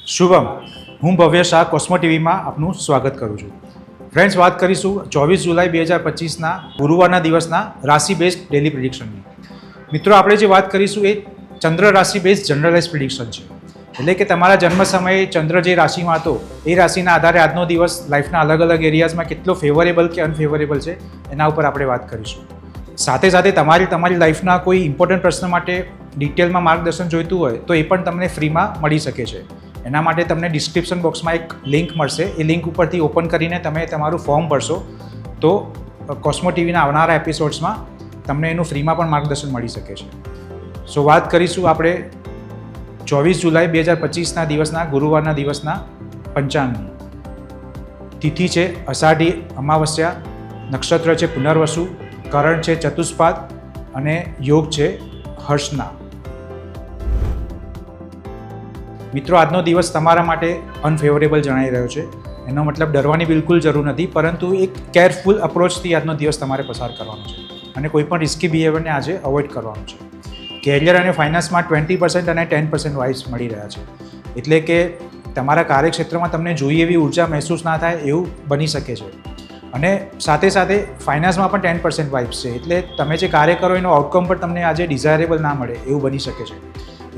શુભમ, હું ભવ્ય શાહ કોસ્મો ટીવીમાં આપનું સ્વાગત કરું છું. ફ્રેન્ડ્સ, વાત કરીશું 24 જુલાઈ 2025ના ગુરુવારના દિવસના રાશિ બેઝડ ડેલી પ્રિડિક્શનની. મિત્રો, આપણે જે વાત કરીશું એ ચંદ્ર રાશિ બેઝડ જનરલાઇઝ પ્રિડિક્શન છે. એટલે કે તમારા જન્મ સમયે ચંદ્ર જે રાશિમાં હતો એ રાશિના આધારે આજનો દિવસ લાઈફના અલગ અલગ એરિયાઝમાં કેટલો ફેવરેબલ કે અનફેવરેબલ છે એના ઉપર આપણે વાત કરીશું. સાથે સાથે તમારી લાઈફના કોઈ ઇમ્પોર્ટન્ટ પ્રશ્ન માટે ડિટેલમાં માર્ગદર્શન જોઈતું હોય તો એ પણ તમને ફ્રીમાં મળી શકે છે. એના માટે તમને ડિસ્ક્રિપ્શન બોક્સમાં એક લિંક મળશે. એ લિંક ઉપરથી ઓપન કરીને તમે તમારું ફોર્મ ભરશો તો કોસ્મો ટીવીના આવનારા એપિસોડ્સમાં તમને એનું ફ્રીમાં પણ માર્ગદર્શન મળી શકે છે. સો વાત કરીશું આપણે 24 જુલાઈ 2025ના દિવસના ગુરુવારના દિવસના પંચાંગની. તિથિ છે અષાઢી અમાવસ્યા, નક્ષત્ર છે પુનર્વસુ, કરણ છે ચતુષ્પાદ અને યોગ છે હર્ષના. મિત્રો, આજનો દિવસ તમારા માટે અનફેવરેબલ જણાઈ રહ્યો છે. એનો મતલબ ડરવાની બિલકુલ જરૂર નથી, પરંતુ એક કેરફુલ અપ્રોચથી આજનો દિવસ તમારે પસાર કરવાનો છે અને કોઈ પણ રિસ્કી બિહેવિયરને આજે અવોઇડ કરવાનું છે. કેરિયર અને ફાઇનાન્સમાં 20% અને 10% વાઇબ્સ મળી રહ્યા છે. એટલે કે તમારા કાર્યક્ષેત્રમાં તમને જોઈએ એવી ઉર્જા મહેસૂસ ના થાય એવું બની શકે છે. અને સાથે સાથે ફાઇનાન્સમાં પણ 10% વાઇબ્સ છે. એટલે તમે જે કાર્ય કરો એનો આઉટકમ પણ તમને આજે ડિઝાયરેબલ ના મળે એવું બની શકે છે.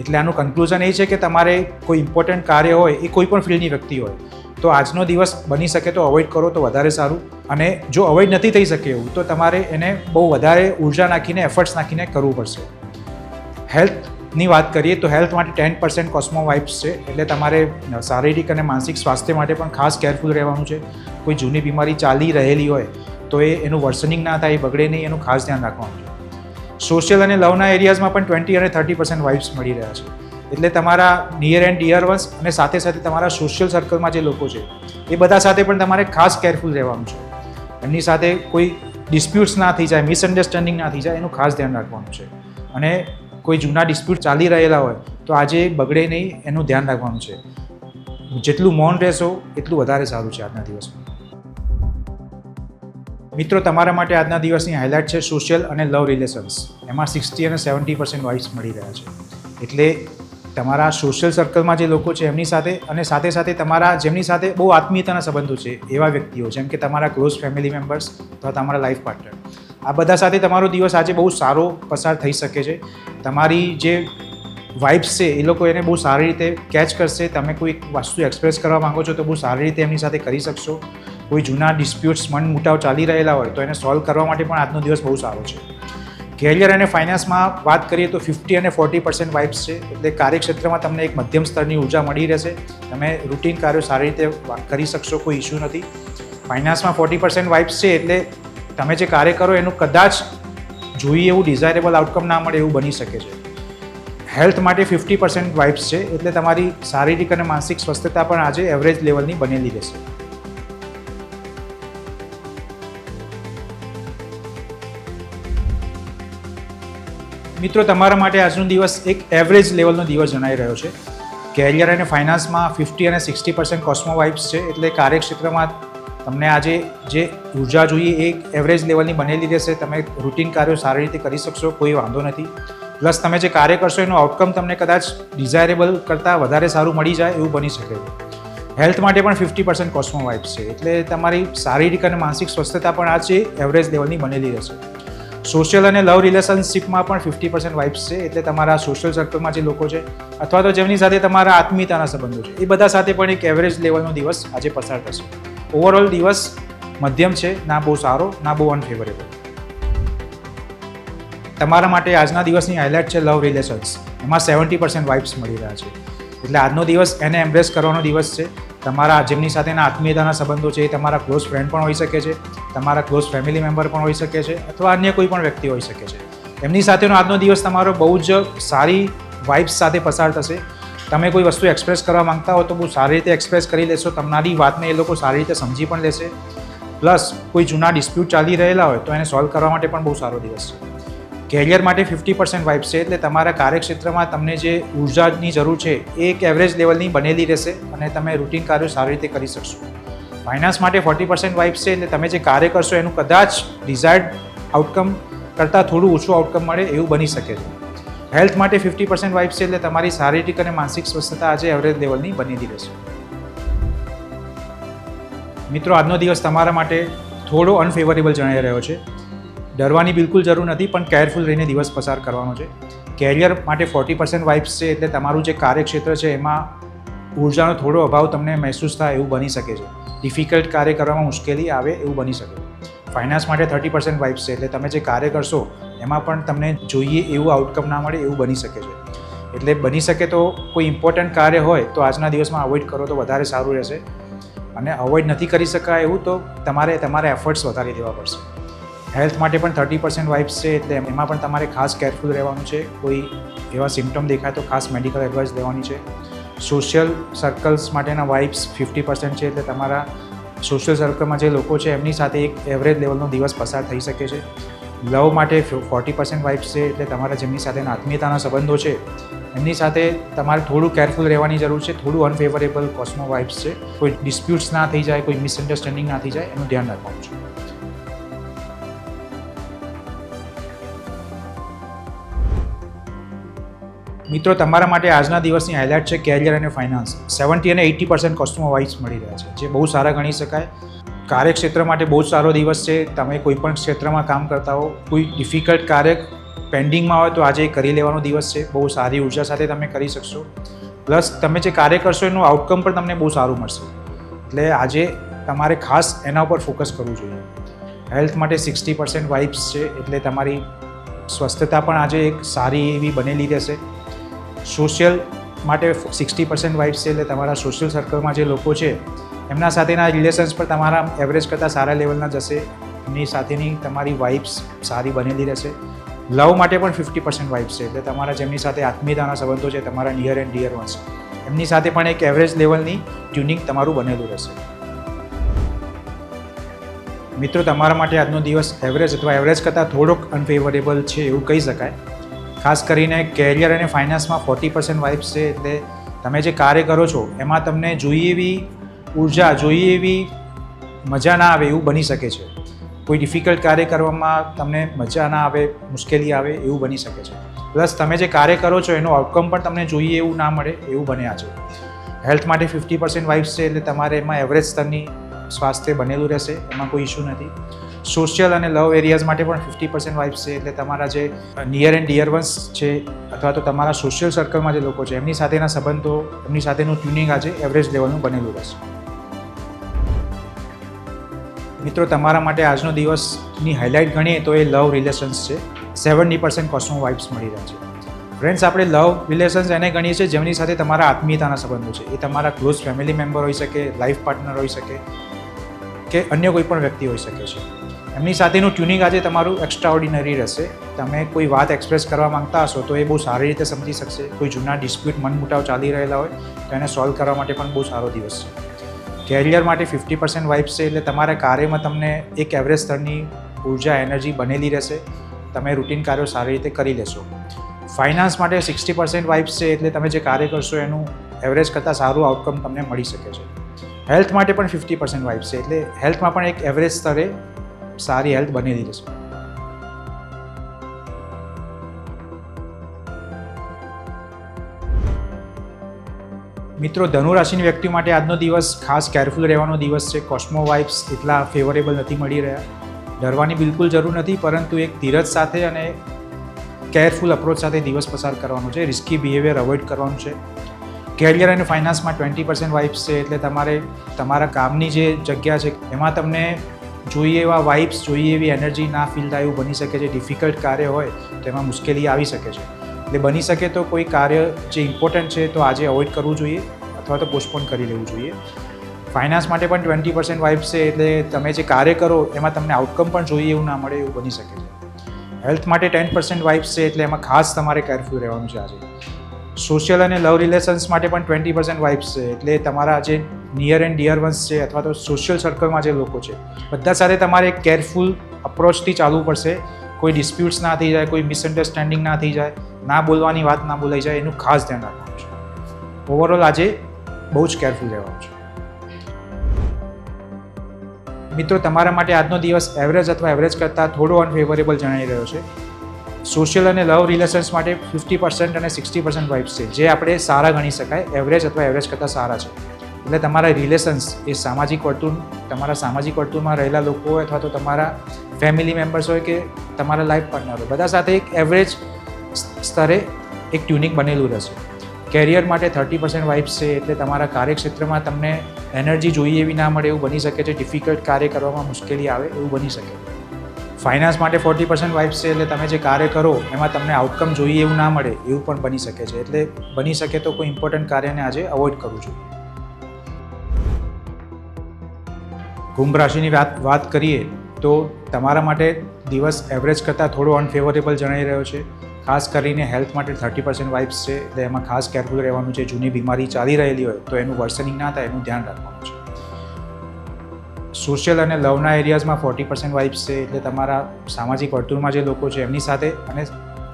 એટલે આનું કન્ક્લુઝન એ છે કે તમારે કોઈ ઇમ્પોર્ટન્ટ કાર્ય હોય, એ કોઈ પણ ફિલ્ડની વ્યક્તિ હોય, તો આજનો દિવસ બની શકે તો અવોઇડ કરો તો વધારે સારું. અને જો અવોઇડ નથી થઈ શકે એવું તો તમારે એને બહુ વધારે ઉર્જા નાખીને, એફર્ટ્સ નાખીને કરવું પડશે. હેલ્થની વાત કરીએ તો હેલ્થ માટે 10% કોસ્મો વાઇબ્સ છે. એટલે તમારે શારીરિક અને માનસિક સ્વાસ્થ્ય માટે પણ ખાસ કેરફુલ રહેવાનું છે. કોઈ જૂની બીમારી ચાલી રહેલી હોય તો એનું વર્સનિંગ ના થાય, બગડે નહીં, એનું ખાસ ધ્યાન રાખવાનું છે. સોશિયલ અને લવના એરિયાઝમાં પણ 20 અને 30% વાઇબ્સ મળી રહ્યા છે. એટલે તમારા નિયર એન્ડ ડિયર વન્સ અને સાથે સાથે તમારા સોશિયલ સર્કલમાં જે લોકો છે એ બધા સાથે પણ તમારે ખાસ કેરફુલ રહેવાનું છે. એમની સાથે કોઈ ડિસ્પ્યુટ્સ ના થઈ જાય, મિસઅન્ડરસ્ટેન્ડિંગ ના થઈ જાય, એનું ખાસ ધ્યાન રાખવાનું છે. અને કોઈ જૂના ડિસ્પ્યુટ ચાલી રહેલા હોય તો આજે બગડે નહીં, એનું ધ્યાન રાખવાનું છે. જેટલું મૌન રહેશો એટલું વધારે સારું છે આજના દિવસમાં. મિત્રો, તમારા માટે આજના દિવસની હાઇલાઇટ છે સોશિયલ અને લવ રિલેશન્સ. એમાં 60 અને 70% વાઇબ્સ મળી રહ્યા છે. એટલે તમારા સોશિયલ સર્કલમાં જે લોકો છે એમની સાથે અને સાથે સાથે તમારા જેમની સાથે બહુ આત્મીયતાના સંબંધો છે એવા વ્યક્તિઓ, જેમ કે તમારા ક્લોઝ ફેમિલી મેમ્બર્સ અથવા તમારા લાઈફ પાર્ટનર, આ બધા સાથે તમારો દિવસ આજે બહુ સારો પસાર થઈ શકે છે. તમારી જે વાઇબ્સ છે એ લોકો એને બહુ સારી રીતે કેચ કરશે. તમે કોઈ વસ્તુ એક્સપ્રેસ કરવા માંગો છો તો બહુ સારી રીતે એમની સાથે કરી શકશો. કોઈ જૂના ડિસ્પ્યુટ્સ, મન મુટાવ ચાલી રહેલા હોય તો એને સોલ્વ કરવા માટે પણ આજનો દિવસ બહુ સારો છે. કેરિયર અને ફાઇનાન્સમાં વાત કરીએ તો 50 અને 40% વાઇબ્સ છે. એટલે કાર્યક્ષેત્રમાં તમને એક મધ્યમ સ્તરની ઉર્જા મળી રહેશે. તમે રૂટીન કાર્યો સારી રીતે કરી શકશો, કોઈ ઇશ્યુ નથી. ફાઇનાન્સમાં 40% વાઇબ્સ છે. એટલે તમે જે કાર્ય કરો એનું કદાચ જોઈએ એવું ડિઝાયરેબલ આઉટકમ ના મળે એવું બની શકે છે. હેલ્થ માટે 50% વાઇબ્સ છે. એટલે તમારી શારીરિક અને માનસિક સ્વસ્થતા પણ આજે એવરેજ લેવલની બનેલી રહેશે. મિત્રો, તમારા માટે આજનો દિવસ એક એવરેજ લેવલનો દિવસ જણાઈ રહ્યો છે. કેરિયર અને ફાઇનાન્સમાં 50 અને 60% કોસ્મો વાઇબ્સ છે. એટલે કાર્યક્ષેત્રમાં તમને આજે જે ઉર્જા જોઈએ એ એવરેજ લેવલની બનેલી રહેશે. તમે રૂટીન કાર્યો સારી રીતે કરી શકશો, કોઈ વાંધો નથી. પ્લસ તમે જે કાર્ય કરશો એનું આઉટકમ તમને કદાચ ડિઝાયરેબલ કરતાં વધારે સારું મળી જાય એવું બની શકે છે. હેલ્થ માટે પણ 50% કોસ્મો વાઇબ્સ છે. એટલે તમારી શારીરિક અને માનસિક સ્વસ્થતા પણ આજે એવરેજ લેવલની બનેલી રહેશે. સોશિયલ અને લવ રિલેશનશિપમાં પણ 50% વાઇબ્સ છે. એટલે તમારા સોશિયલ સર્કલમાં જે લોકો છે અથવા તો જેમની સાથે તમારા આત્મીયતાના સંબંધો છે એ બધા સાથે પણ એક એવરેજ લેવલનો દિવસ આજે પસાર થશે. ઓવરઓલ દિવસ મધ્યમ છે, ના બહુ સારો ના બહુ અનફેવરેબલ. તમારા માટે આજના દિવસની હાઇલાઇટ છે લવ રિલેશન્સ. એમાં 70% વાઇબ્સ મળી રહ્યા છે. એટલે આજનો દિવસ એને એમ્બ્રેસ કરવાનો દિવસ છે. તમારા જેમની સાથેના આત્મીયતાના સંબંધો છે એ તમારા ક્લોઝ ફ્રેન્ડ પણ હોઈ શકે છે, તમારા ક્લોઝ ફેમિલી મેમ્બર પણ હોઈ શકે છે, અથવા અન્ય કોઈ પણ વ્યક્તિ હોઈ શકે છે. એમની સાથેનો આજનો દિવસ તમારો બહુ જ સારી વાઇબ્સ સાથે પસાર થશે. તમે કોઈ વસ્તુ એક્સપ્રેસ કરવા માંગતા હો તો બહુ સારી રીતે એક્સપ્રેસ કરી લેશો. તમારી વાતને એ લોકો સારી રીતે સમજી પણ લેશે. પ્લસ કોઈ જૂના ડિસ્પ્યુટ ચાલી રહેલા હોય તો એને સોલ્વ કરવા માટે પણ બહુ સારો દિવસ છે. કેરિયર માટે 50% વાઇબ્સ છે. એટલે તમારા કાર્યક્ષેત્રમાં તમને જે ઉર્જાની જરૂર છે એ એક એવરેજ લેવલની બનેલી રહેશે અને તમે રૂટીન કાર્યો સારી રીતે કરી શકશો. ફાઇનાન્સ માટે 40% વાઇબ્સ છે. એટલે તમે જે કાર્ય કરશો એનું કદાચ ડિઝાયર્ડ આઉટકમ કરતાં થોડું ઓછું આઉટકમ મળે એવું બની શકે છે. હેલ્થ માટે 50% વાઇબ્સ છે એટલે તમારી શારીરિક અને માનસિક સ્વસ્થતા આજે એવરેજ લેવલની બનેલી રહેશે. મિત્રો, આજનો દિવસ તમારા માટે થોડો અનફેવરેબલ જણાઈ રહ્યો છે. ડરવાની બિલકુલ જરૂર નથી, પણ કેરફુલ રહીને દિવસ પસાર કરવાનો છે. કેરિયર માટે 40% વાઇબ્સ છે એટલે તમારું જે કાર્યક્ષેત્ર છે એમાં ઉર્જાનો થોડો અભાવ તમને મહેસૂસ થાય એવું બની શકે છે. ડિફિકલ્ટ કાર્ય કરવામાં મુશ્કેલી આવે એવું બની શકે. ફાઇનાન્સ માટે 30% વાઇબ્સ છે એટલે તમે જે કાર્ય કરશો એમાં પણ તમને જોઈએ એવું આઉટકમ ના મળે એવું બની શકે છે. એટલે બની શકે તો કોઈ ઇમ્પોર્ટન્ટ કાર્ય હોય તો આજના દિવસમાં અવોઇડ કરો તો વધારે સારું રહેશે. અને અવોઇડ નથી કરી શકાય એવું તો તમારે તમારા એફર્ટ્સ વધારી દેવા પડશે. હેલ્થ માટે પણ 30% વાઇબ્સ છે એટલે એમાં પણ તમારે ખાસ કેરફુલ રહેવાનું છે. કોઈ એવા સિમ્ટમ દેખાય તો ખાસ મેડિકલ એડવાઇસ લેવાની છે. સોશિયલ સર્કલ્સ માટેના વાઇબ્સ 50% છે એટલે તમારા સોશિયલ સર્કલમાં જે લોકો છે એમની સાથે એક એવરેજ લેવલનો દિવસ પસાર થઈ શકે છે. લવ માટે 40% વાઇબ્સ છે એટલે તમારા જેમની સાથેના આત્મીયતાના સંબંધો છે એમની સાથે તમારે થોડું કેરફુલ રહેવાની જરૂર છે. થોડું અનફેવરેબલ કોસ્મો વાઇબ્સ છે. કોઈ ડિસ્પ્યુટ્સ ના થઈ જાય, કોઈ મિસઅન્ડરસ્ટેન્ડિંગ ના થઈ જાય એનું ધ્યાન રાખવાનું છે. મિત્રો, તમારા માટે આજના દિવસની હાઇલાઇટ છે કેરિયર અને ફાઇનાન્સ. 70 અને 80% કોસ્મો વાઇબ્સ મળી રહ્યા છે, જે બહુ સારા ગણી શકાય. કાર્યક્ષેત્ર માટે બહુ જ સારો દિવસ છે. તમે કોઈ પણ ક્ષેત્રમાં કામ કરતા હો, કોઈ ડિફિકલ્ટ કાર્ય પેન્ડિંગમાં હોય તો આજે કરી લેવાનો દિવસ છે. બહુ સારી ઉર્જા સાથે તમે કરી શકશો. પ્લસ તમે જે કાર્ય કરશો એનું આઉટકમ પણ તમને બહુ સારું મળશે. એટલે આજે તમારે ખાસ એના ઉપર ફોકસ કરવું જોઈએ. હેલ્થ માટે 60% વાઇબ્સ છે એટલે તમારી સ્વસ્થતા પણ આજે એક સારી એવી બનેલી રહેશે. સોશિયલ માટે 60% વાઇબ્સ છે એટલે તમારા સોશિયલ સર્કલમાં જે લોકો છે એમના સાથેના રિલેશન્સ પર તમારા એવરેજ કરતાં સારા લેવલના જશે. એમની સાથેની તમારી વાઇબ્સ સારી બનેલી રહેશે. લવ માટે પણ 50% વાઇબ્સ છે એટલે તમારા જેમની સાથે આત્મીયતાના સંબંધો છે, તમારા નિયર એન્ડ ડિયર વન્સ, એમની સાથે પણ એક એવરેજ લેવલની ટ્યુનિંગ તમારું બનેલું રહેશે. મિત્રો, તમારા માટે આજનો દિવસ એવરેજ અથવા એવરેજ કરતાં થોડોક અનફેવરેબલ છે એવું કહી શકાય. ખાસ કરીને કેરિયર અને ફાઇનાન્સમાં 40% વાઇબ્સ છે એટલે તમે જે કાર્ય કરો છો એમાં તમને જોઈએ એવી ઉર્જા, જોઈએ એવી મજા ના આવે એવું બની શકે છે. કોઈ ડિફિકલ્ટ કાર્ય કરવામાં તમને મજા ના આવે, મુશ્કેલી આવે એવું બની શકે છે. પ્લસ તમે જે કાર્ય કરો છો એનું આઉટકમ પણ તમને જોઈએ એવું ના મળે એવું બને આજે. હેલ્થ માટે 50% વાઇબ્સ છે એટલે તમારે એમાં એવરેજ સ્તરની સ્વાસ્થ્ય બનેલું રહેશે, એમાં કોઈ ઇશ્યુ નથી. સોશિયલ અને લવ એરિયાઝ માટે પણ 50% વાઇબ્સ છે એટલે તમારા જે નિયર એન્ડ ડિયર વન્સ છે અથવા તો તમારા સોશિયલ સર્કલમાં જે લોકો છે એમની સાથેના સંબંધો, એમની સાથેનું ટ્યુનિંગ આજે એવરેજ લેવલનું બનેલું રહેશે. મિત્રો, તમારા માટે આજનો દિવસની હાઇલાઇટ ગણીએ તો એ લવ રિલેશન્સ છે. 70% કોસ્મો વાઇબ્સ મળી રહ્યા છે. ફ્રેન્ડ્સ, આપણે લવ રિલેશન્સ એને ગણીએ છીએ જેમની સાથે તમારા આત્મીયતાના સંબંધો છે. એ તમારા ક્લોઝ ફેમિલી મેમ્બર હોઈ શકે, લાઈફ પાર્ટનર હોઈ શકે કે અન્ય કોઈ પણ વ્યક્તિ હોઈ શકે છે. એમની સાથેનું ટ્યુનિંગ આજે તમારું એક્સ્ટ્રા ઓર્ડિનરી રહેશે. તમે કોઈ વાત એક્સપ્રેસ કરવા માંગતા હશો તો એ બહુ સારી રીતે સમજી શકશે. કોઈ જૂના ડિસ્પ્યુટ, મનમુટાવ ચાલી રહેલા હોય તો એને સોલ્વ કરવા માટે પણ બહુ સારો દિવસ છે. કેરિયર માટે 50% વાઇબ્સ છે એટલે તમારા કાર્યમાં તમને એક એવરેજ સ્તરની ઉર્જા, એનર્જી બનેલી રહેશે. તમે રૂટીન કાર્યો સારી રીતે કરી લેશો. ફાઇનાન્સ માટે 60% વાઇબ્સ છે એટલે તમે જે કાર્ય કરશો એનું એવરેજ કરતાં સારું આઉટકમ તમને મળી શકે છે. હેલ્થ માટે પણ 50% વાઇબ્સ છે એટલે હેલ્થમાં પણ એક એવરેજ સ્તરે સારી હેલ્થ બનેલી રહેશે. મિત્રો, ધનુ રાશિની વ્યક્તિ માટે આજનો દિવસ ખાસ કેરફુલ રહેવાનો દિવસ છે. કોસ્મો વાઇબ્સ એટલા ફેવરેબલ નથી મળી રહ્યા. ડરવાની બિલકુલ જરૂર નથી, પરંતુ એક ધીરજ સાથે અને કેરફુલ અપ્રોચ સાથે દિવસ પસાર કરવાનો છે. રિસ્કી બિહેવિયર અવોઇડ કરવાનું છે. કેરિયર અને ફાઇનાન્સમાં 20% વાઇબ્સ છે એટલે તમારે તમારા કામની જે જગ્યા છે એમાં તમને જોઈએ એવા વાઇબ્સ, જોઈએ એવી એનર્જી ના ફીલ થાય એવું બની શકે છે. ડિફિકલ્ટ કાર્ય હોય તો એમાં મુશ્કેલી આવી શકે છે. એટલે બની શકે તો કોઈ કાર્ય જે ઇમ્પોર્ટન્ટ છે તો આજે અવોઇડ કરવું જોઈએ અથવા તો પોસ્ટપોન કરી લેવું જોઈએ. ફાઇનાન્સ માટે પણ 20% વાઇબ્સ છે એટલે તમે જે કાર્ય કરો એમાં તમને આઉટકમ પણ જોઈએ એવું ના મળે એવું બની શકે છે. હેલ્થ માટે 10% વાઇબ્સ છે એટલે એમાં ખાસ તમારે કેરફુલ રહેવાનું છે આજે. સોશિયલ અને લવ રિલેશન્સ માટે પણ 20% વાઇબ્સ છે એટલે તમારા જે નિયર એન્ડ ડિયર વન્સ છે અથવા તો સોશિયલ સર્કલમાં જે લોકો છે બધા સાથે તમારે એક કેરફુલ અપ્રોચથી ચાલવું પડશે. કોઈ ડિસ્પ્યુટ્સ ના થઈ જાય, કોઈ મિસઅન્ડરસ્ટેન્ડિંગ ના થઈ જાય, ના બોલવાની વાત ના બોલાઈ જાય એનું ખાસ ધ્યાન રાખવાનું છે. ઓવરઓલ આજે બહુ જ કેરફુલ રહેવાનું છે. મિત્રો, તમારા માટે આજનો દિવસ એવરેજ અથવા એવરેજ કરતાં થોડો અનફેવરેબલ જણાઈ રહ્યો છે. સોશિયલ અને લવ રિલેશન્સ માટે 50% અને 60% વાઇબ્સ છે, જે આપણે સારા ગણી શકાય, એવરેજ અથવા એવરેજ કરતાં સારા છે. એટલે તમારા રિલેશન્સ એ સામાજિક વર્તુળ, તમારા સામાજિક વર્તુળમાં રહેલા લોકો હોય અથવા તો તમારા ફેમિલી મેમ્બર્સ હોય કે તમારા લાઈફ પાર્ટનર હોય, બધા સાથે એક એવરેજ સ્તરે એક ટ્યુનિંગ બનેલું રહેશે. કેરિયર માટે 30% વાઇબ્સ છે, એટલે તમારા કાર્યક્ષેત્રમાં તમને એનર્જી જોઈએ એવી ના મળે એવું બની શકે છે, ડિફિકલ્ટ કાર્ય કરવામાં મુશ્કેલી આવે એવું બની શકે. ફાઇનાન્સ માટે 40% વાઇબ્સ છે, એટલે તમે જે કાર્ય કરો એમાં તમને આઉટકમ જોઈએ એવું ના મળે એવું પણ બની શકે છે. એટલે બની શકે તો કોઈ ઇમ્પોર્ટન્ટ કાર્યને આજે અવોઇડ કરવું જોઈએ. કુંભ રાશિની વાત કરીએ તો તમારા માટે દિવસ એવરેજ કરતાં થોડો અનફેવરેબલ જણાઈ રહ્યો છે. ખાસ કરીને હેલ્થ માટે 30% વાઇબ્સ છે, એટલે એમાં ખાસ કેરફુલ રહેવાનું છે. જૂની બીમારી ચાલી રહેલી હોય તો એનું વર્સનિંગ ના થાય એનું ધ્યાન રાખવાનું છે. સોશિયલ અને લવના એરિયાઝમાં 40% વાઇબ્સ છે, એટલે તમારા સામાજિક વર્તુળમાં જે લોકો છે એમની સાથે અને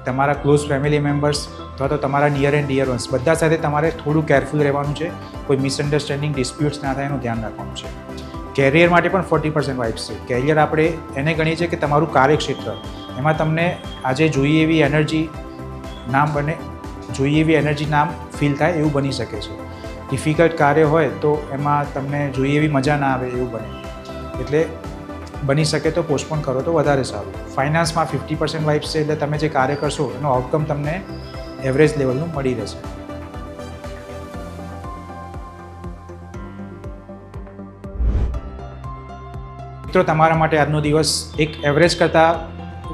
તમારા ક્લોઝ ફેમિલી મેમ્બર્સ અથવા તો તમારા નિયર એન્ડ ડિયર વન્સ બધા સાથે તમારે થોડું કેરફુલ રહેવાનું છે. કોઈ મિસઅન્ડરસ્ટેન્ડિંગ, ડિસ્પ્યુટ્સ ના થાય એનું ધ્યાન રાખવાનું છે. કેરિયર માટે પણ 40% વાઇબ્સ છે. કેરિયર આપણે એને ગણીએ છીએ કે તમારું કાર્યક્ષેત્ર, એમાં તમને આજે જોઈએ એવી એનર્જી નામ ફીલ થાય એવું બની શકે છે. ડિફિકલ્ટ કાર્ય હોય તો એમાં તમને જોઈએ એવી મજા ના આવે એવું બને, એટલે બની શકે તો પોસ્ટપોન કરો તો વધારે સારું. ફાઇનાન્સમાં 50% વાઇબ્સ છે, એટલે તમે જે કાર્ય કરશો એનો આઉટકમ તમને એવરેજ લેવલનું મળી રહેશે. મિત્રો, તમારા માટે આજનો દિવસ એક એવરેજ કરતાં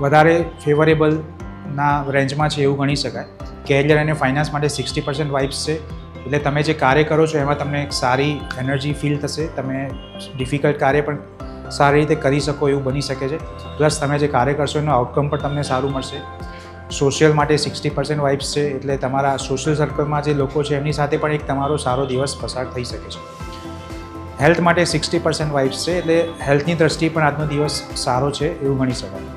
વધારે ફેવરેબલના રેન્જમાં છે એવું ગણી શકાય. કેરિયર અને ફાઇનાન્સ માટે 60% વાઇબ્સ છે, એટલે તમે જે કાર્ય કરો છો એમાં તમને એક સારી એનર્જી ફીલ થશે. તમે ડિફિકલ્ટ કાર્ય પણ સારી રીતે કરી શકો એવું બની શકે છે. પ્લસ તમે જે કાર્ય કરશો એનું આઉટકમ પણ તમને સારું મળશે. સોશિયલ માટે 60% વાઇબ્સ છે, એટલે તમારા સોશિયલ સર્કલમાં જે લોકો છે એમની સાથે પણ એક તમારો સારો દિવસ પસાર થઈ શકે છે. હેલ્થ માટે 60% વાઇબ્સ છે, એટલે હેલ્થની દ્રષ્ટિએ પણ આજનો દિવસ સારો છે એવું ગણી શકાય.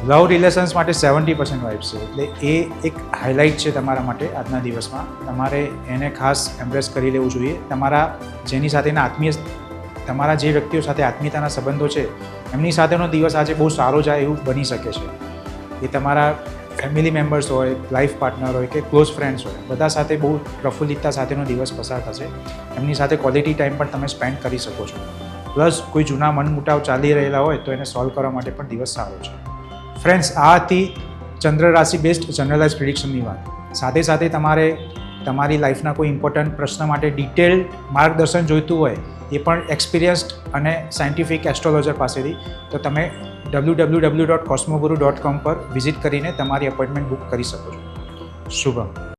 લવ રિલેશન્સ માટે 70% વાઇબ્સ છે, એટલે એ એક હાઇલાઇટ છે તમારા માટે આજના દિવસમાં. તમારે એને ખાસ એમ્બ્રેસ કરી લેવું જોઈએ. તમારા જે વ્યક્તિઓ સાથે આત્મીયતાના સંબંધો છે એમની સાથેનો દિવસ આજે બહુ સારો જાય એવું બની શકે છે. એ તમારા ફેમિલી મેમ્બર્સ હોય, લાઈફ પાર્ટનર હોય કે ક્લોઝ ફ્રેન્ડ્સ હોય, બધા સાથે બહુ પ્રફુલ્લિતતા સાથેનો દિવસ પસાર થશે. એમની સાથે ક્વોલિટી ટાઈમ પણ તમે સ્પેન્ડ કરી શકો છો. પ્લસ કોઈ જૂના મનમુટાવ ચાલી રહેલા હોય તો એને સોલ્વ કરવા માટે પણ દિવસ સારો છે. ફ્રેન્ડ્સ, આ હતી ચંદ્ર રાશિ બેસ્ડ જનરલાઇઝ પ્રિડિક્શનની વાત. સાથે સાથે તમારે તમારી લાઈફના કોઈ ઇમ્પોર્ટન્ટ પ્રશ્ન માટે ડિટેલ્ડ માર્ગદર્શન જોઈતું હોય, એ પણ એક્સપિરિયન્સ્ડ અને સાયન્ટિફિક એસ્ટ્રોલોજર પાસેથી, તો તમે www.cosmoguru.com પર વિઝિટ કરીને તમારી અપોઇન્ટમેન્ટ બુક કરી શકો છો. શુભમ.